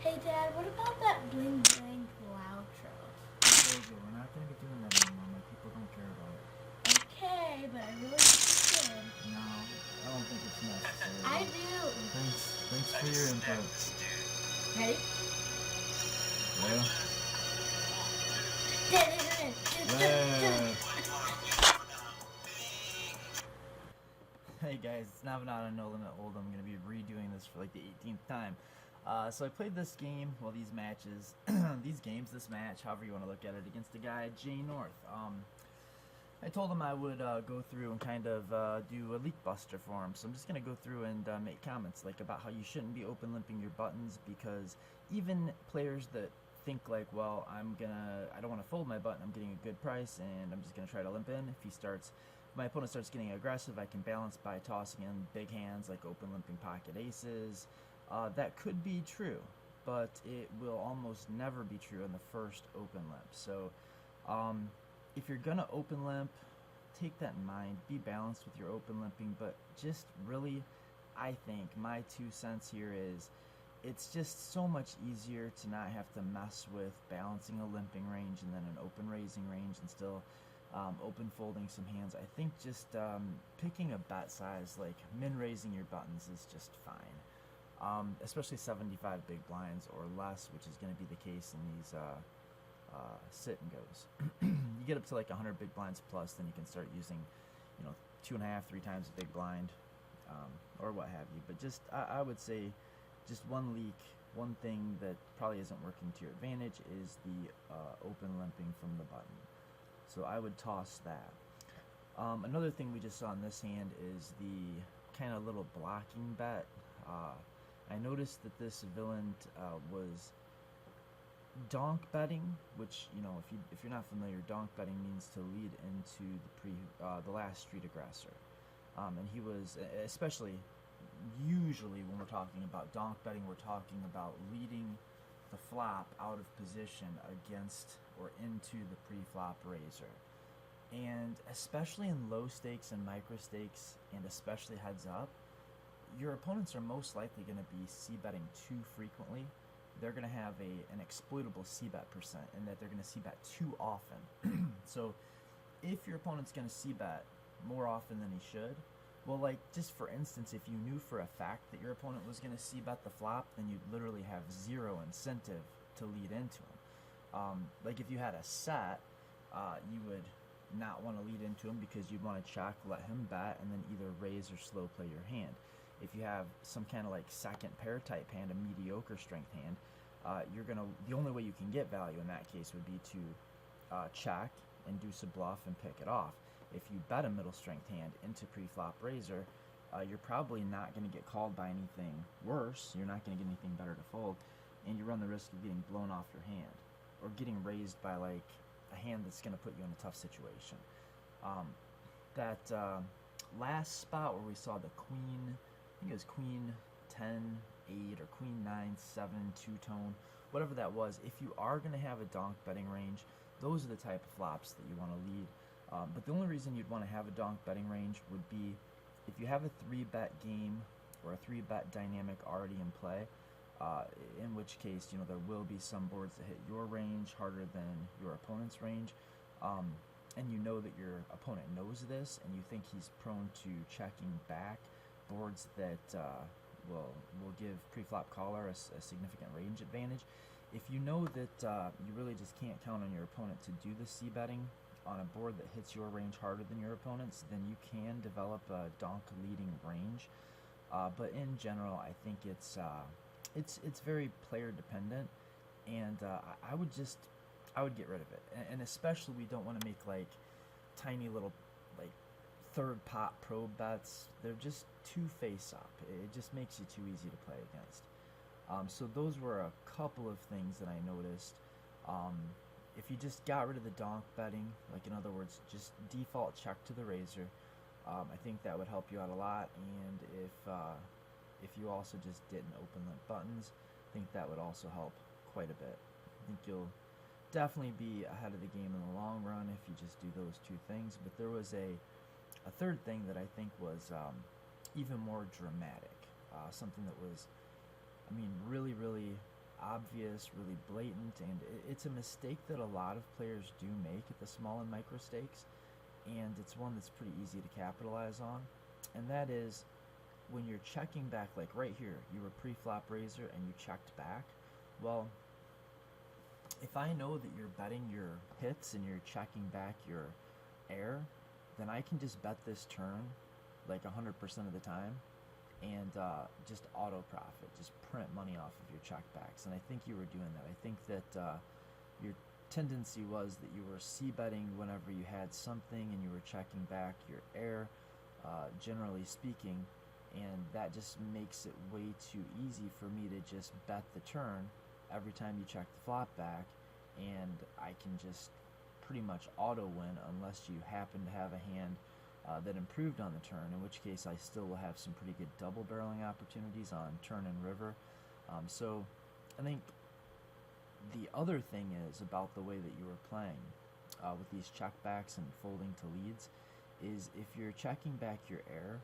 Hey Dad, what about that bling bling outro? We're not going to be doing that anymore. My people don't care about it. Okay, but I really should. No, I don't think it's necessary. I do. Thanks for your input. Ready? Hey guys, it's Navonod and No Limit Hold. I'm going to be redoing this for like the 18th time. So I played this game, well these matches, this match, however you want to look at it, against a guy, JNorth. I told him I would go through and kind of do a leak buster for him. So I'm just going to go through and make comments like about how you shouldn't be open limping your buttons, because even players that think like, well, I don't want to fold my button, I'm getting a good price and I'm just going to try to limp in. If my opponent starts getting aggressive, I can balance by tossing in big hands like open limping pocket aces. That could be true, but it will almost never be true in the first open limp. So if you're gonna open limp, take that in mind. Be balanced with your open limping, but just really, I think my 2 cents here is it's just so much easier to not have to mess with balancing a limping range and then an open raising range and still open folding some hands. I think just picking a bet size, like min raising your buttons, is just fine. Especially 75 big blinds or less, which is going to be the case in these sit and goes. You get up to like 100 big blinds plus, then you can start using, 2.5, 3 times a big blind, or what have you. But just I would say, just one leak, one thing that probably isn't working to your advantage is the open limping from the button. So I would toss that. Another thing we just saw in this hand is the kind of little blocking bet. I noticed that this villain was donk betting, which, if you're not familiar, donk betting means to lead into the last street aggressor. And he was, especially, usually when we're talking about donk betting, we're talking about leading the flop out of position against or into the pre-flop raiser. And especially in low stakes and micro stakes, and especially heads up, your opponents are most likely going to be c-betting too frequently. They're going to have an exploitable c-bet percent, in that they're going to c-bet too often. So if your opponent's going to c-bet more often than he should, well, like, just for instance, if you knew for a fact that your opponent was going to c-bet the flop, then you'd literally have zero incentive to lead into him. Like, if you had a set, you would not want to lead into him because you'd want to check, let him bet, and then either raise or slow play your hand. If you have some kind of like second pair type hand, a mediocre strength hand, the only way you can get value in that case would be to check, induce a bluff, and pick it off. If you bet a middle strength hand into pre-flop raiser, you're probably not going to get called by anything worse. You're not going to get anything better to fold, and you run the risk of getting blown off your hand or getting raised by like a hand that's going to put you in a tough situation. That last spot where we saw the queen, I think it was queen 10, 8, or queen 9, 7, 2-tone, whatever that was. If you are going to have a donk betting range, those are the type of flops that you want to lead. But the only reason you'd want to have a donk betting range would be if you have a 3-bet game or a 3-bet dynamic already in play, in which case, there will be some boards that hit your range harder than your opponent's range, and you know that your opponent knows this, and you think he's prone to checking back boards that will give pre-flop caller a significant range advantage. If you know that you really just can't count on your opponent to do the c-betting on a board that hits your range harder than your opponent's, then you can develop a donk leading range. But in general, I think it's very player dependent, and I would get rid of it. And especially, we don't want to make like tiny little like third pot probe bets. They're just too face up. It just makes you too easy to play against. So those were a couple of things that I noticed. If you just got rid of the donk betting, like in other words, just default check to the raiser, I think that would help you out a lot. And if you also just didn't open limp buttons, I think that would also help quite a bit. I think you'll definitely be ahead of the game in the long run if you just do those 2 things. But there was a third thing that I think was even more dramatic, something that was, really, really obvious, really blatant, and it's a mistake that a lot of players do make at the small and micro stakes, and it's one that's pretty easy to capitalize on, and that is when you're checking back, like right here, you were pre-flop raiser and you checked back. Well, if I know that you're betting your hits and you're checking back your air, then I can just bet this turn like 100% of the time and just auto profit, just print money off of your checkbacks. And I think you were doing that. I think that your tendency was that you were c-betting whenever you had something and you were checking back your air, generally speaking, and that just makes it way too easy for me to just bet the turn every time you check the flop back, and I can just pretty much auto win unless you happen to have a hand that improved on the turn, in which case I still will have some pretty good double barreling opportunities on turn and river. So I think the other thing is about the way that you were playing with these checkbacks and folding to leads is if you're checking back your air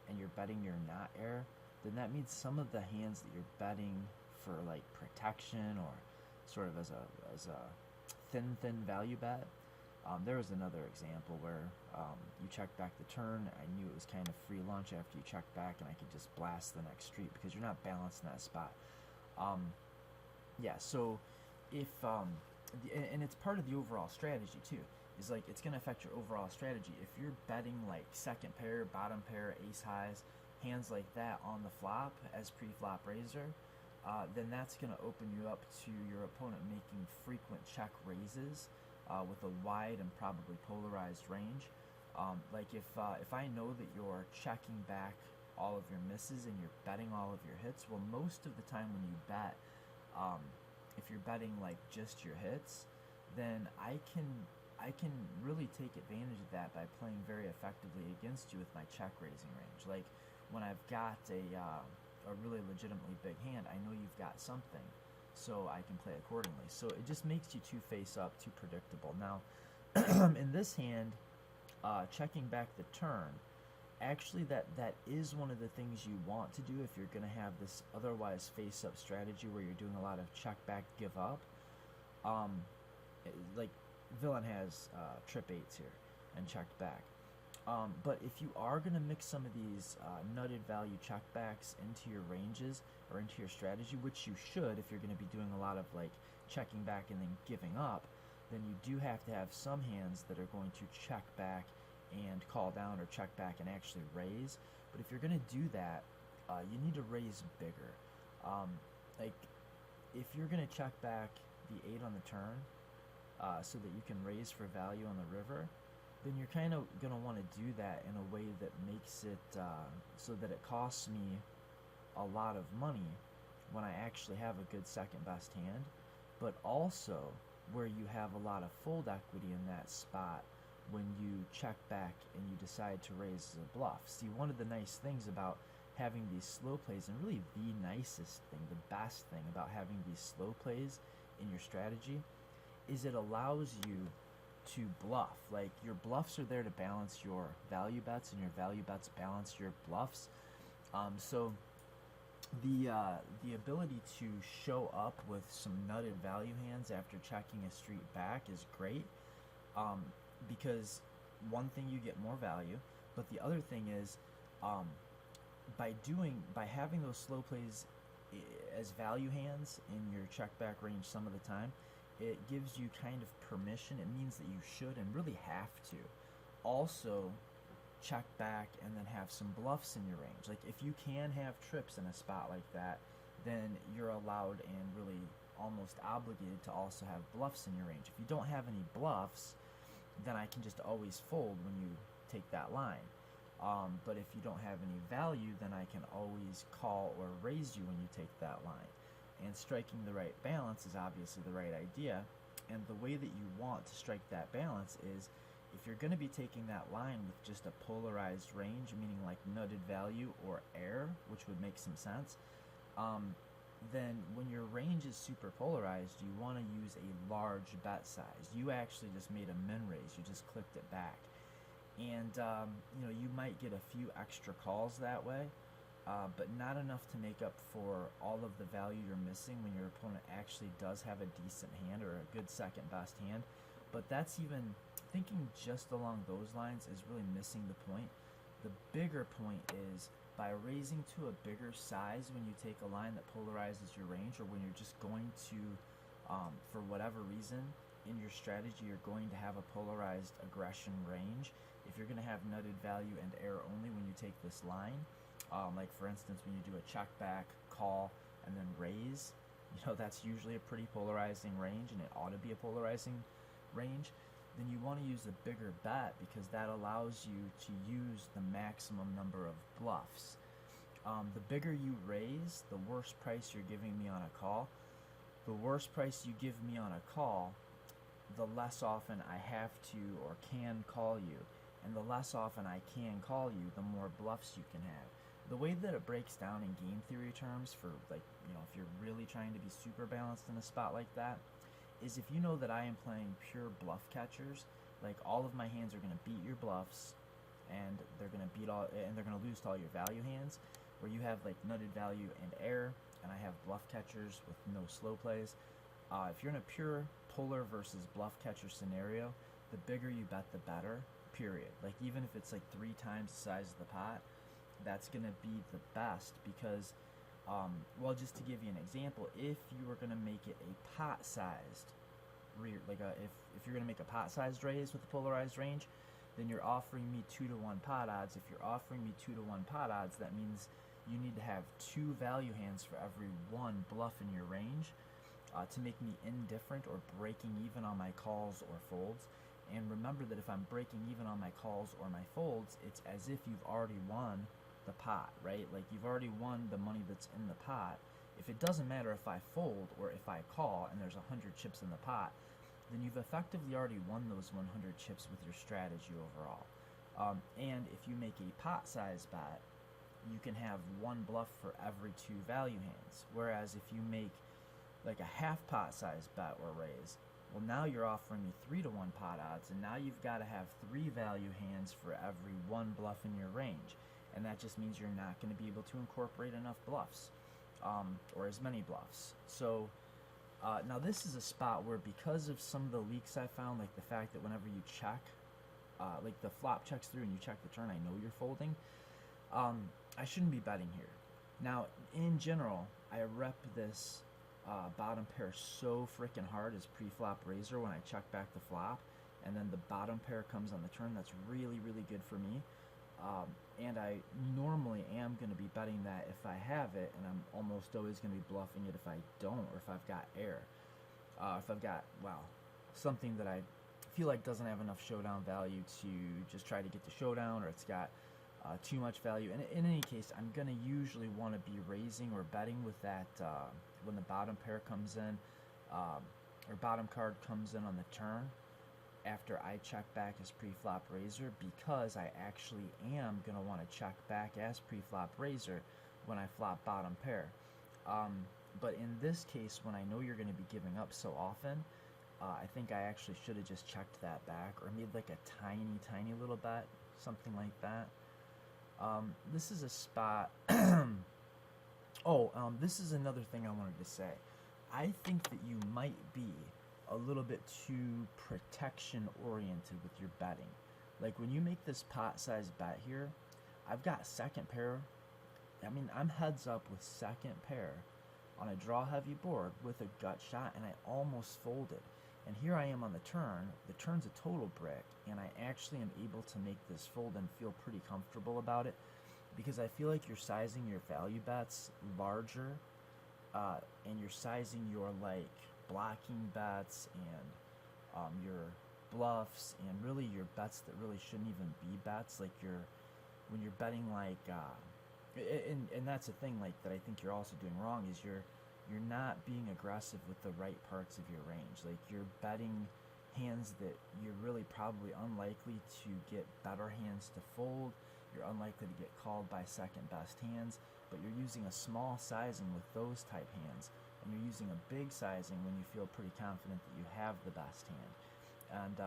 and you're betting your not air, then that means some of the hands that you're betting for like protection or sort of as a thin value bet. There was another example where you checked back the turn. I knew it was kind of free lunch after you checked back, and I could just blast the next street because you're not balanced in that spot. Yeah, so if and it's part of the overall strategy too. Is like it's going to affect your overall strategy. If you're betting like second pair, bottom pair, ace highs, hands like that on the flop as pre-flop raiser, then that's going to open you up to your opponent making frequent check raises with a wide and probably polarized range. Like if I know that you're checking back all of your misses and you're betting all of your hits, well, most of the time when you bet, if you're betting like just your hits, then I can really take advantage of that by playing very effectively against you with my check raising range. Like when I've got a really legitimately big hand, I know you've got something, so I can play accordingly. So it just makes you too face up, too predictable. Now, in this hand, checking back the turn, actually that is one of the things you want to do if you're going to have this otherwise face up strategy where you're doing a lot of check back, give up. Like villain has trip eights here and checked back. But if you are going to mix some of these nutted value checkbacks into your ranges or into your strategy, which you should if you're going to be doing a lot of like checking back and then giving up, then you do have to have some hands that are going to check back and call down or check back and actually raise. But if you're going to do that, you need to raise bigger. Like if you're going to check back the 8 on the turn so that you can raise for value on the river, then you're kind of going to want to do that in a way that makes it so that it costs me a lot of money when I actually have a good second best hand, but also where you have a lot of fold equity in that spot when you check back and you decide to raise as a bluff. See, one of the nice things about having these slow plays, and really the nicest thing, the best thing about having these slow plays in your strategy, is it allows you to bluff. Like your bluffs are there to balance your value bets, and your value bets balance your bluffs. So the ability to show up with some nutted value hands after checking a street back is great, because one thing, you get more value, but the other thing is by having those slow plays as value hands in your check back range some of the time, it gives you kind of permission. It means that you should and really have to also check back and then have some bluffs in your range. Like if you can have trips in a spot like that, then you're allowed and really almost obligated to also have bluffs in your range. If you don't have any bluffs, then I can just always fold when you take that line. But if you don't have any value, then I can always call or raise you when you take that line. And striking the right balance is obviously the right idea. And the way that you want to strike that balance is, if you're going to be taking that line with just a polarized range, meaning like nutted value or air, which would make some sense, then when your range is super polarized, you want to use a large bet size. You actually just made a min raise. You just clicked it back. And you might get a few extra calls that way, but not enough to make up for all of the value you're missing when your opponent actually does have a decent hand or a good second best hand. But that's even thinking just along those lines is really missing the point. The bigger point is by raising to a bigger size when you take a line that polarizes your range, or when you're just going to, for whatever reason, in your strategy you're going to have a polarized aggression range. If you're going to have nutted value and air only when you take this line, like for instance when you do a check back, call, and then raise, that's usually a pretty polarizing range, and it ought to be a polarizing range, then you want to use a bigger bet because that allows you to use the maximum number of bluffs. The bigger you raise, the worse price you're giving me on a call. The worse price you give me on a call, the less often I have to or can call you. And the less often I can call you, the more bluffs you can have. The way that it breaks down in game theory terms for, like, if you're really trying to be super balanced in a spot like that, is if you know that I am playing pure bluff catchers, like all of my hands are going to beat your bluffs, and they're going to lose to all your value hands, where you have like nutted value and air, and I have bluff catchers with no slow plays. If you're in a pure polar versus bluff catcher scenario, the bigger you bet, the better. Period. Like even if it's like 3 times the size of the pot, that's going to be the best because. Well, just to give you an example, if you were going to make it a pot-sized, if you're going to make a pot-sized raise with a polarized range, then you're offering me 2-to-1 pot odds. If you're offering me 2-to-1 pot odds, that means you need to have 2 value hands for every 1 bluff in your range to make me indifferent or breaking even on my calls or folds. And remember that if I'm breaking even on my calls or my folds, it's as if you've already won the pot, right? Like you've already won the money that's in the pot. If it doesn't matter if I fold or if I call and there's 100 chips in the pot, then you've effectively already won those 100 chips with your strategy overall. And if you make a pot size bet, you can have 1 bluff for every 2 value hands. Whereas if you make like a half pot size bet or raise, well, now you're offering me 3-to-1 pot odds, and now you've got to have 3 value hands for every 1 bluff in your range. And that just means you're not going to be able to incorporate enough bluffs, or as many bluffs. So now this is a spot where, because of some of the leaks I found, like the fact that whenever you check, like the flop checks through and you check the turn, I know you're folding, I shouldn't be betting here. Now, in general, I rep this bottom pair so freaking hard as pre-flop raiser when I check back the flop, and then the bottom pair comes on the turn. That's really, really good for me. And I normally am going to be betting that if I have it, and I'm almost always going to be bluffing it if I don't, or if I've got air. If I've got, something that I feel like doesn't have enough showdown value to just try to get the showdown, or it's got too much value. And in any case, I'm going to usually want to be raising or betting with that when the bottom pair comes in, or bottom card comes in on the turn, after I check back as pre-flop raiser, because I actually am going to want to check back as pre-flop raiser when I flop bottom pair. But in this case, when I know you're going to be giving up so often, I think I actually should have just checked that back, or made like a tiny, tiny little bet, something like that. This is a spot... this is another thing I wanted to say. I think that you might be a little bit too protection oriented with your betting. Like when you make this pot size bet here, I've got second pair. I mean, I'm heads up with second pair on a draw heavy board with a gut shot, and I almost folded. And here I am on the turn. The turn's a total brick, and I actually am able to make this fold and feel pretty comfortable about it, because I feel like you're sizing your value bets larger, and you're sizing your like blocking bets and your bluffs, and really your bets that really shouldn't even be bets. Like when you're betting like and that's the thing like that I think you're also doing wrong, is you're not being aggressive with the right parts of your range. Like you're betting hands that you're really probably unlikely to get better hands to fold. You're unlikely to get called by second best hands, but you're using a small sizing with those type hands, and you're using a big sizing when you feel pretty confident that you have the best hand. And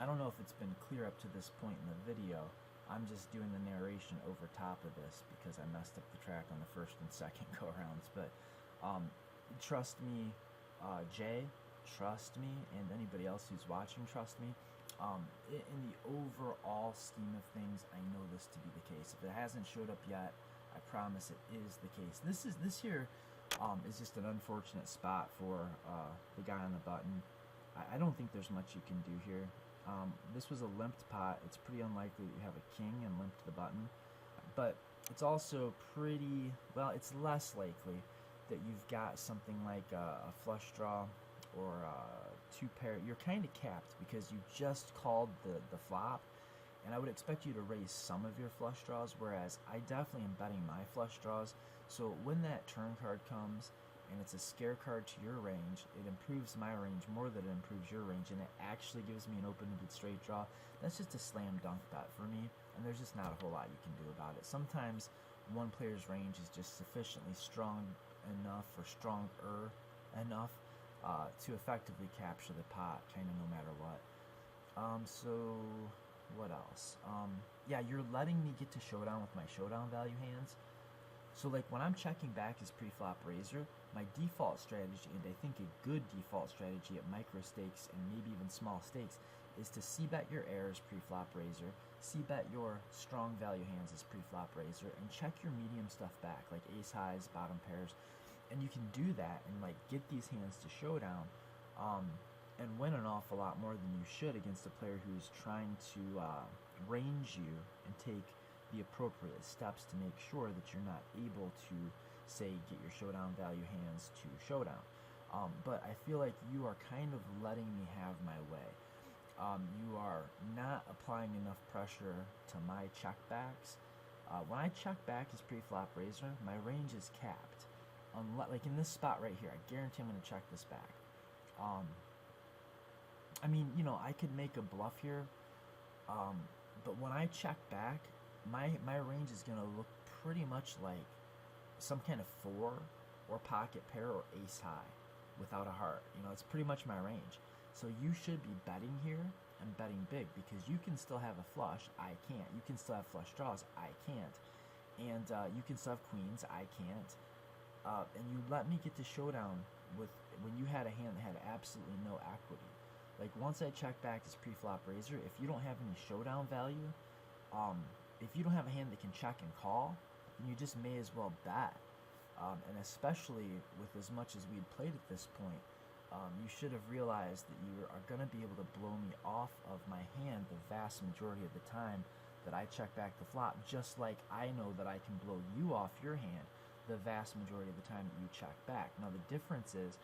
I don't know if it's been clear up to this point in the video, I'm just doing the narration over top of this because I messed up the track on the first and second go-rounds. But trust me, Jay, trust me, and anybody else who's watching, trust me. In the overall scheme of things, I know this to be the case. If it hasn't showed up yet, I promise it is the case. This here is just an unfortunate spot for the guy on the button. I don't think there's much you can do here. This was a limped pot. It's pretty unlikely that you have a king and limped the button, but it's also pretty, well, it's less likely that you've got something like a flush draw or two pair. You're kind of capped because you just called the flop, and I would expect you to raise some of your flush draws, whereas I definitely am betting my flush draws. So when that turn card comes and it's a scare card to your range, it improves my range more than it improves your range, and it actually gives me an open-ended straight draw. That's just a slam dunk bet for me, and there's just not a whole lot you can do about it. Sometimes one player's range is just sufficiently strong enough or stronger enough to effectively capture the pot, kind of no matter what. So what else? Yeah, you're letting me get to showdown with my showdown value hands. So like when I'm checking back as pre-flop raiser, my default strategy, and I think a good default strategy at micro stakes and maybe even small stakes, is to c-bet your airs pre-flop raiser, c-bet your strong value hands as pre-flop raiser, and check your medium stuff back, like ace highs, bottom pairs. And you can do that and like get these hands to showdown and win an awful lot more than you should against a player who's trying to range you and take the appropriate steps to make sure that you're not able to, say, get your showdown value hands to showdown. But I feel like you are kind of letting me have my way. You are not applying enough pressure to my checkbacks. When I check back as pre-flop raiser, my range is capped. Like in this spot right here, I guarantee I'm going to check this back. I mean, you know, I could make a bluff here, but when I check back, my range is going to look pretty much like some kind of 4 or pocket pair or ace high without a heart. You know, it's pretty much my range. So you should be betting here and betting big, because you can still have a flush, I can't. You can still have flush draws, I can't. And you can still have queens, I can't. And you let me get to showdown with when you had a hand that had absolutely no equity. Like once I check back as pre-flop raiser, if you don't have any showdown value, if you don't have a hand that can check and call, then you just may as well bet. And especially with as much as we'd played at this point, you should have realized that you are going to be able to blow me off of my hand the vast majority of the time that I check back the flop, just like I know that I can blow you off your hand the vast majority of the time that you check back. Now the difference is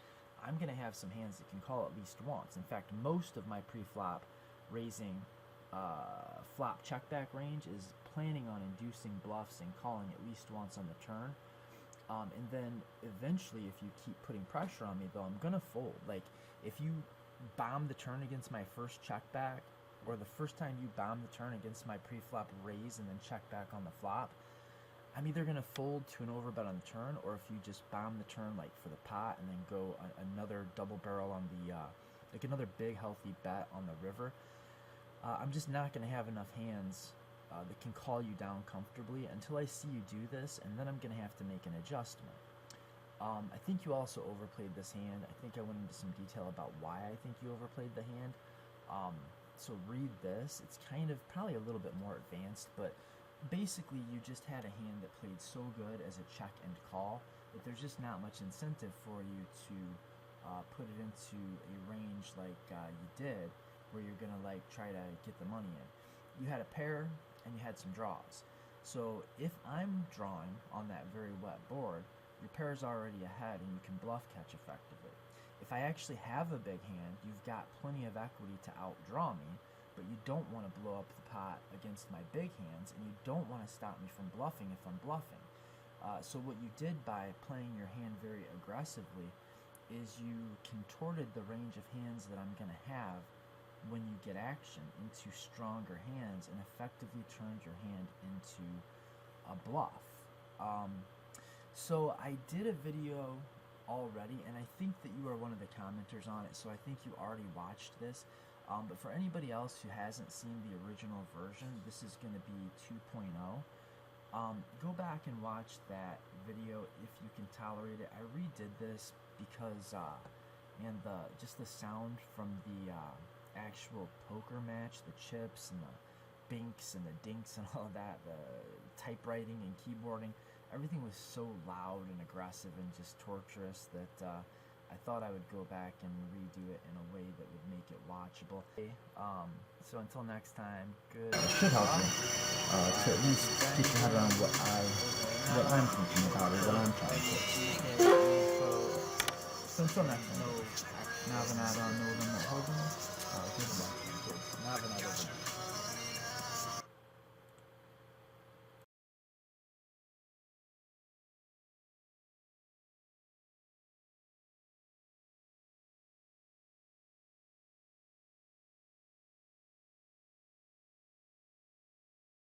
I'm going to have some hands that can call at least once. In fact, most of my pre-flop raising flop check back range is planning on inducing bluffs and calling at least once on the turn. And then eventually, if you keep putting pressure on me, though, I'm going to fold. Like, if you bomb the turn against my first check back, or the first time you bomb the turn against my pre-flop raise and then check back on the flop, I'm either going to fold to an overbet on the turn, or if you just bomb the turn, like, for the pot, and then go another double barrel on the, like, another big, healthy bet on the river, I'm just not going to have enough hands that can call you down comfortably until I see you do this, and then I'm going to have to make an adjustment. I think you also overplayed this hand. I think I went into some detail about why I think you overplayed the hand. So read this. It's kind of probably a little bit more advanced, but basically you just had a hand that played so good as a check and call that there's just not much incentive for you to put it into a range like you did, where you're going to like try to get the money in. You had a pair and you had some draws. So if I'm drawing on that very wet board, your pair's already ahead and you can bluff catch effectively. If I actually have a big hand, you've got plenty of equity to outdraw me, but you don't want to blow up the pot against my big hands, and you don't want to stop me from bluffing if I'm bluffing. So what you did by playing your hand very aggressively is you contorted the range of hands that I'm going to have when you get action into stronger hands, and effectively turned your hand into a bluff. So I did a video already, and I think that you are one of the commenters on it, so I think you already watched this. But for anybody else who hasn't seen the original version, this is going to be 2.0. Go back and watch that video if you can tolerate it. I redid this because, and just the sound from the actual poker match, the chips and the binks and the dinks and all of that, the typewriting and keyboarding, everything was so loud and aggressive and just torturous that I thought I would go back and redo it in a way that would make it watchable. So until next time, good. It should help you to at least get your head around what I'm thinking about or what I'm trying to say. So until next time, Navonod on Northern Holding. Good luck. Navonod.